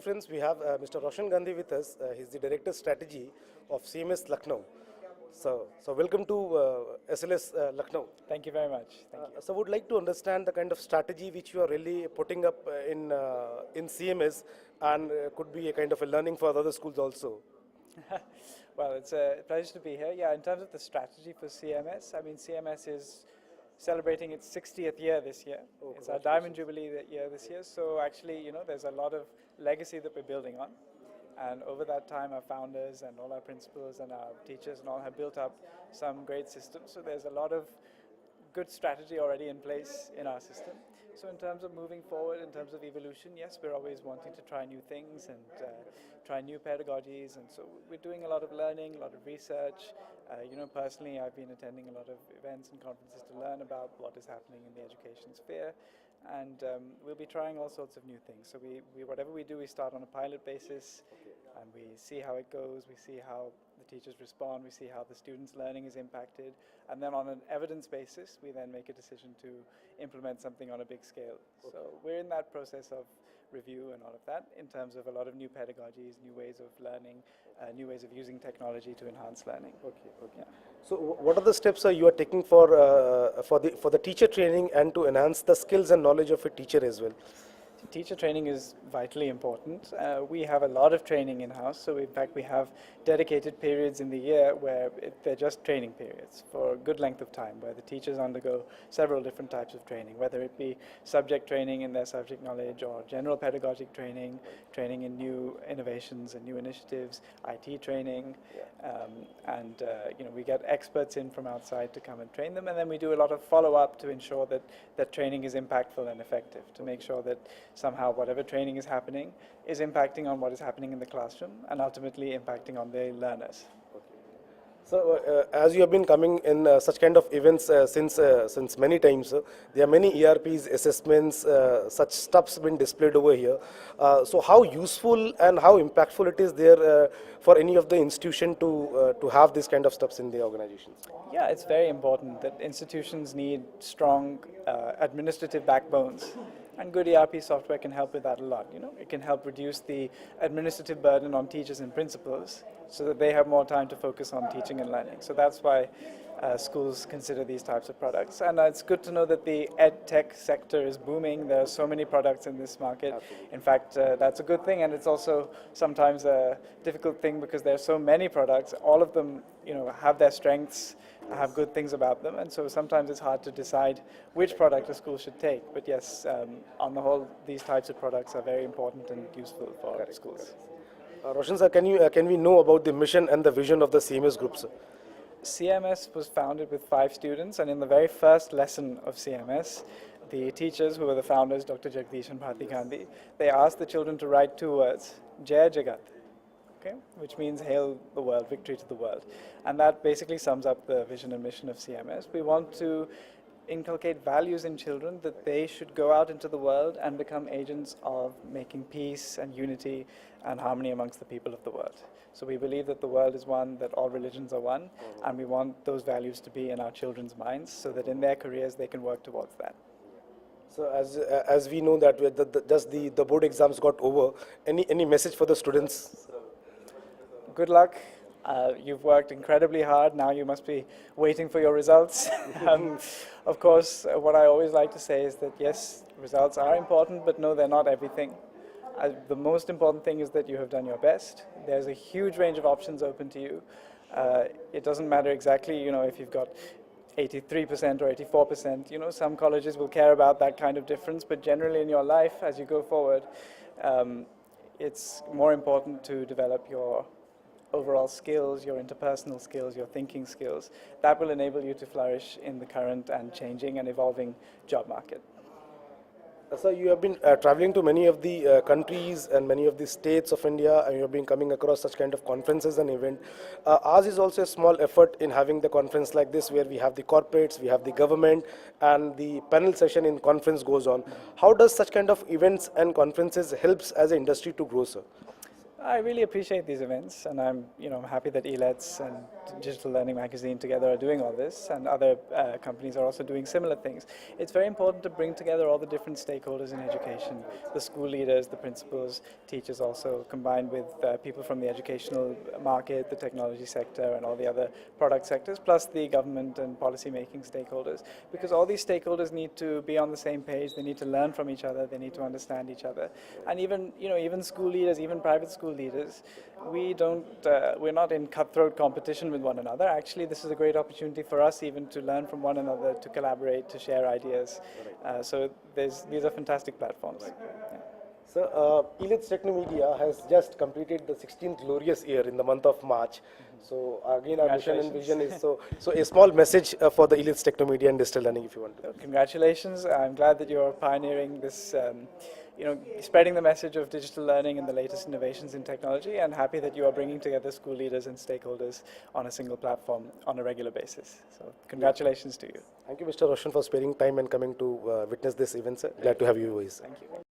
friends, we have Mr. Roshan Gandhi with us. He's the Director Strategy of CMS Lucknow. So welcome to SLS Lucknow. Thank you very much. Thank you. So would like to understand the kind of strategy which you are really putting up in CMS and could be a kind of a learning for other schools also. Well, it's a pleasure to be here. Yeah, in terms of the strategy for CMS, I mean, CMS is celebrating its 60th year this year. Oh, it's our Diamond Jubilee year this year. So actually, there's a lot of legacy that we're building on. And over that time, our founders and all our principals and our teachers and all have built up some great systems. So there's a lot of good strategy already in place in our system. So in terms of moving forward, in terms of evolution, yes, we're always wanting to try new things and try new pedagogies. And so we're doing a lot of learning, a lot of research. Personally, I've been attending a lot of events and conferences to learn about what is happening in the education sphere. And we'll be trying all sorts of new things. So whatever we do, we start on a pilot basis, and we see how it goes, we see how the teachers respond, we see how the students' learning is impacted, and then on an evidence basis, we then make a decision to implement something on a big scale. So we're in that process of review and all of that in terms of a lot of new pedagogies, new ways of learning, new ways of using technology to enhance learning. Okay. Yeah. So what are the steps you are taking for the teacher training and to enhance the skills and knowledge of a teacher as well? Teacher training is vitally important. We have a lot of training in-house, so in fact we have dedicated periods in the year where they're just training periods for a good length of time, where the teachers undergo several different types of training, whether it be subject training in their subject knowledge or general pedagogic training, training in new innovations and new initiatives, IT training, and we get experts in from outside to come and train them, and then we do a lot of follow-up to ensure that training is impactful and effective, to make sure that somehow whatever training is happening is impacting on what is happening in the classroom and ultimately impacting on the learners. So, as you have been coming in such kind of events since many times, there are many ERPs, assessments, such stuff's been displayed over here. So, how useful and how impactful it is there for any of the institution to have this kind of stuffs in the organizations? Yeah, it's very important that institutions need strong administrative backbones. And good ERP software can help with that a lot. It can help reduce the administrative burden on teachers and principals so that they have more time to focus on teaching and learning. So that's why schools consider these types of products. And it's good to know that the ed tech sector is booming. There are so many products in this market. In fact, that's a good thing, and it's also sometimes a difficult thing because there are so many products. All of them, have their strengths, have good things about them, and so sometimes it's hard to decide which product a school should take. But yes, on the whole, these types of products are very important and useful for schools. Roshan sir, can we know about the mission and the vision of the CMS group, sir? CMS was founded with 5 students, and in the very first lesson of CMS, the teachers, who were the founders, Dr. Jagdish and Bharti Gandhi, they asked the children to write 2 words, Jai Jagat, which means hail the world, victory to the world. And that basically sums up the vision and mission of CMS. We want to inculcate values in children that they should go out into the world and become agents of making peace and unity and harmony amongst the people of the world. So we believe that the world is one, that all religions are one, and we want those values to be in our children's minds so that in their careers they can work towards that. So as we know that just the board exams got over, any message for the students? Good luck. You've worked incredibly hard. Now you must be waiting for your results. Of course, what I always like to say is that yes, results are important, but no, they're not everything. The most important thing is that you have done your best. There's a huge range of options open to you. It doesn't matter exactly, if you've got 83% or 84%. Some colleges will care about that kind of difference, but generally in your life, as you go forward, it's more important to develop your overall skills, your interpersonal skills, your thinking skills. That will enable you to flourish in the current and changing and evolving job market. So you have been traveling to many of the countries and many of the states of India, and you have been coming across such kind of conferences and events. Ours is also a small effort in having the conference like this, where we have the corporates, we have the government, and the panel session in conference goes on. How does such kind of events and conferences helps as an industry to grow, sir? I really appreciate these events, and I'm happy that ELETS and Digital Learning Magazine together are doing all this, and other companies are also doing similar things. It's very important to bring together all the different stakeholders in education, the school leaders, the principals, teachers also, combined with people from the educational market, the technology sector, and all the other product sectors, plus the government and policy-making stakeholders, because all these stakeholders need to be on the same page, they need to learn from each other, they need to understand each other. And even school leaders, even private school leaders, we're not in cutthroat competition with one another. Actually, this is a great opportunity for us even to learn from one another, to collaborate, to share ideas. So these are fantastic platforms. Yeah. So, Elite's Technomedia has just completed the 16th glorious year in the month of March. So, again, our mission and vision is so a small message for the Elite's Technomedia and digital learning, if you want to. So congratulations. I'm glad that you're pioneering this, spreading the message of digital learning and the latest innovations in technology, and happy that you are bringing together school leaders and stakeholders on a single platform on a regular basis. So, congratulations to you. Thank you, Mr. Roshan, for sparing time and coming to witness this event, sir. Glad to have you, always. Thank you.